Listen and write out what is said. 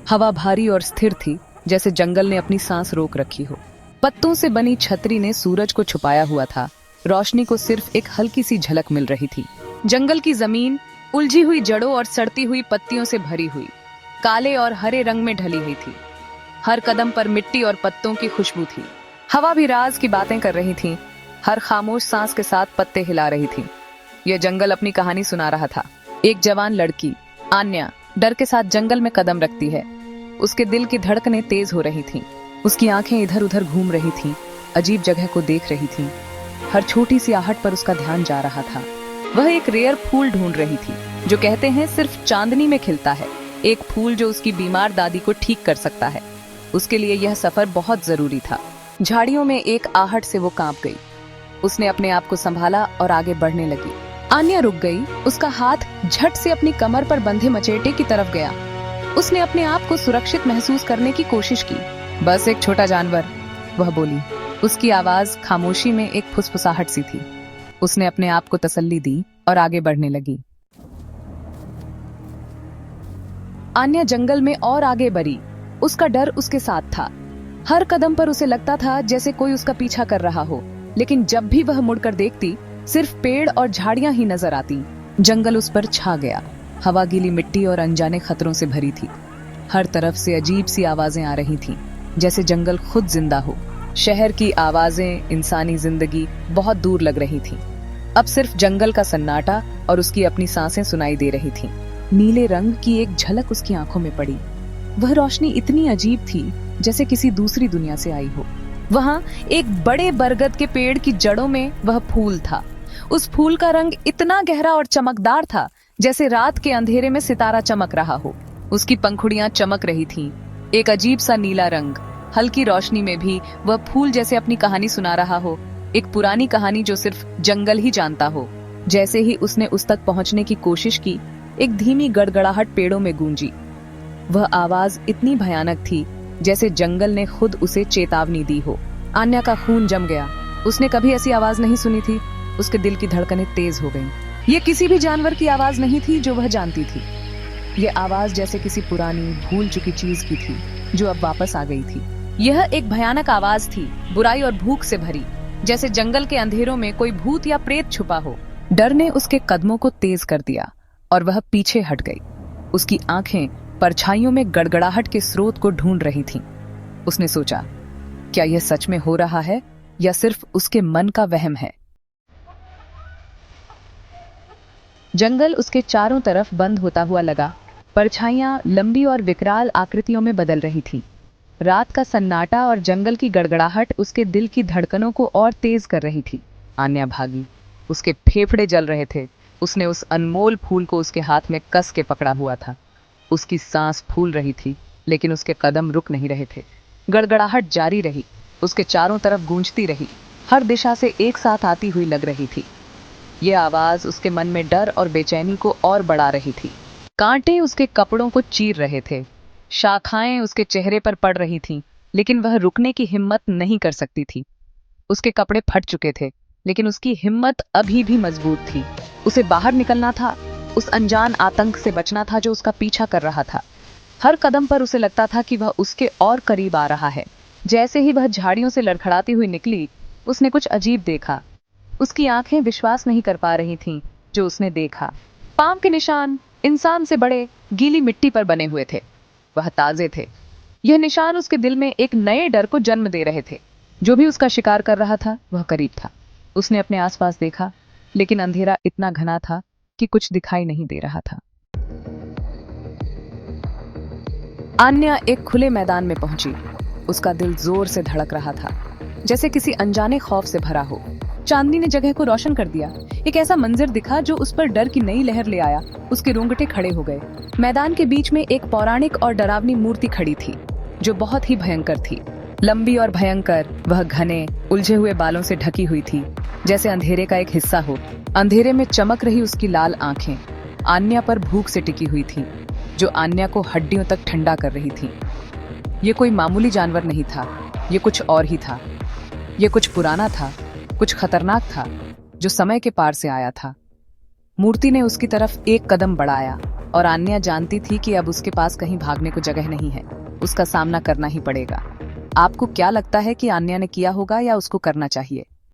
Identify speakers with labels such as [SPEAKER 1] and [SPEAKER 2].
[SPEAKER 1] हवा भारी और स्थिर थी, जैसे जंगल ने अपनी सांस रोक रखी हो। पत्तों से बनी छतरी ने सूरज को छुपाया हुआ था। रोशनी को सिर्फ एक हल्की सी झलक मिल रही थी। जंगल की जमीन उलझी हुई जड़ों और सड़ती हुई पत्तियों से भरी हुई, काले और हरे रंग में ढली हुई थी। हर कदम पर मिट्टी और पत्तों की खुशबू थी। हवा भी राज की बातें कर रही थी। हर खामोश सांस के साथ पत्ते हिला रही थी। यह जंगल अपनी कहानी सुना रहा था। एक जवान लड़की आन्या डर के साथ जंगल में कदम रखती है। उसके दिल की धड़कनें तेज हो रही थीं। उसकी आंखें इधर उधर घूम रही थीं, अजीब जगह को देख रही थीं। हर छोटी सी आहट पर उसका ध्यान जा रहा था। वह एक रेयर फूल ढूंढ रही थी, जो कहते हैं सिर्फ चांदनी में खिलता है। एक फूल जो उसकी बीमार दादी को ठीक कर सकता है। उसके लिए यह सफर बहुत जरूरी था। झाड़ियों में एक आहट से वो कांप गई। उसने अपने आप को संभाला और आगे बढ़ने लगी। आन्या रुक गई। उसका हाथ झट से अपनी कमर पर बंधे मचेटे की तरफ गया। उसने अपने आप को सुरक्षित महसूस करने की कोशिश की। बस एक छोटा जानवर, वह बोली। उसकी आवाज खामोशी में एक फुसफुसाहट सी थी। उसने अपने आप को तसल्ली दी और आगे बढ़ने लगी। आन्या जंगल में और आगे बढ़ी। उसका डर उसके साथ था। हर कदम पर उसे लगता था जैसे कोई उसका पीछा कर रहा हो, लेकिन जब भी वह मुड़कर देखती, सिर्फ पेड़ और झाड़ियां ही नजर आती। जंगल उस पर छा गया। हवा गीली मिट्टी और अनजाने खतरों से भरी थी। हर तरफ से अजीब सी आवाजें आ रही थीं, जैसे जंगल खुद जिंदा हो। शहर की आवाजें, इंसानी जिंदगी बहुत दूर लग रही थी। अब सिर्फ जंगल का सन्नाटा और उसकी अपनी सांसें सुनाई दे रही थीं। नीले रंग की एक झलक उसकी आंखों में पड़ी। वह रोशनी इतनी अजीब थी, जैसे किसी दूसरी दुनिया से आई हो। वहां एक बड़े बरगद के पेड़ की जड़ों में वह फूल था। उस फूल का रंग इतना गहरा और चमकदार था, जैसे रात के अंधेरे में सितारा चमक रहा हो। उसकी पंखुड़ियां चमक रही थीं, एक अजीब सा नीला रंग। हल्की रोशनी में भी वह फूल जैसे अपनी कहानी सुना रहा हो, एक पुरानी कहानी जो सिर्फ जंगल ही जानता हो। जैसे ही उसने उस तक पहुंचने की कोशिश की, एक धीमी गड़गड़ाहट पेड़ों में गूंजी। वह आवाज इतनी भयानक थी, जैसे जंगल ने खुद उसे चेतावनी दी हो। आन्या का खून जम गया। उसने कभी ऐसी आवाज नहीं सुनी थी। उसके दिल की धड़कनें तेज हो गईं। ये किसी भी जानवर की आवाज नहीं थी जो वह जानती थी। ये आवाज जैसे किसी पुरानी भूल चुकी चीज की थी, जो अब वापस आ गई थी। यह एक भयानक आवाज थी, बुराई और भूख से भरी, जैसे जंगल के अंधेरों में कोई भूत या प्रेत छुपा हो। डर ने उसके कदमों को तेज कर दिया और वह पीछे हट गई। उसकी आंखें परछाइयों में गड़गड़ाहट के स्रोत को ढूंढ रही थीं। उसने सोचा, क्या यह सच में हो रहा है या सिर्फ उसके मन का वहम है? जंगल उसके चारों तरफ बंद होता हुआ लगा। परछाइयां लंबी और विकराल आकृतियों में बदल रही थी। रात का सन्नाटा और जंगल की गड़गड़ाहट उसके दिल की धड़कनों को और तेज कर रही थी। आन्या भागी। उसके फेफड़े जल रहे थे। उसने उस अनमोल फूल को उसके हाथ में कस के पकड़ा हुआ था। उसकी सांस फूल रही थी, लेकिन उसके कदम रुक नहीं रहे थे। गड़गड़ाहट जारी रही, उसके चारों तरफ गूंजती रही, हर दिशा से एक साथ आती हुई लग रही थी। ये आवाज उसके मन में डर और बेचैनी को और बढ़ा रही थी। कांटे उसके कपड़ों को चीर रहे थे। शाखाएं उसके चेहरे पर पड़ रही थीं, लेकिन वह रुकने की हिम्मत नहीं कर सकती थी। उसके कपड़े फट चुके थे, लेकिन उसकी हिम्मत अभी भी मजबूत थी। उसे बाहर निकलना था, उस अनजान आतंक से बचना था जो उसका पीछा कर रहा था। हर कदम पर उसे लगता था कि वह उसके और करीब आ रहा है। जैसे ही वह झाड़ियों से लड़खड़ाती हुई निकली, उसने कुछ अजीब देखा। उसकी आंखें विश्वास नहीं कर पा रही थीं जो उसने देखा। पांव के निशान इंसान से बड़े गीली मिट्टी पर बने हुए थे। वह ताजे थे। यह निशान उसके दिल में एक नए डर को जन्म दे रहे थे। जो भी उसका शिकार कर रहा था, वह करीब था। उसने अपने आसपास देखा, लेकिन अंधेरा इतना घना था कि कुछ दिखाई नहीं दे रहा था। आन्या एक खुले मैदान में पहुंची। उसका दिल जोर से धड़क रहा था, जैसे किसी अनजाने खौफ से भरा हो। चांदनी ने जगह को रोशन कर दिया। एक ऐसा मंजर दिखा जो उस पर डर की नई लहर ले आया। उसके रोंगटे खड़े हो गए। मैदान के बीच में एक पौराणिक और डरावनी मूर्ति खड़ी थी, जो बहुत ही भयंकर थी। लंबी और भयंकर, वह घने उलझे हुए बालों से ढकी हुई थी, जैसे अंधेरे का एक हिस्सा हो। अंधेरे में चमक रही उसकी लाल आंखें आन्या पर भूख से टिकी हुई थी, जो आन्या को हड्डियों तक ठंडा कर रही थी। ये कोई मामूली जानवर नहीं था, ये कुछ और ही था। ये कुछ पुराना था, कुछ खतरनाक था, जो समय के पार से आया था। मूर्ति ने उसकी तरफ एक कदम बढ़ाया और आन्या जानती थी कि अब उसके पास कहीं भागने को जगह नहीं है, उसका सामना करना ही पड़ेगा। आपको क्या लगता है कि आन्या ने किया होगा या उसको करना चाहिए?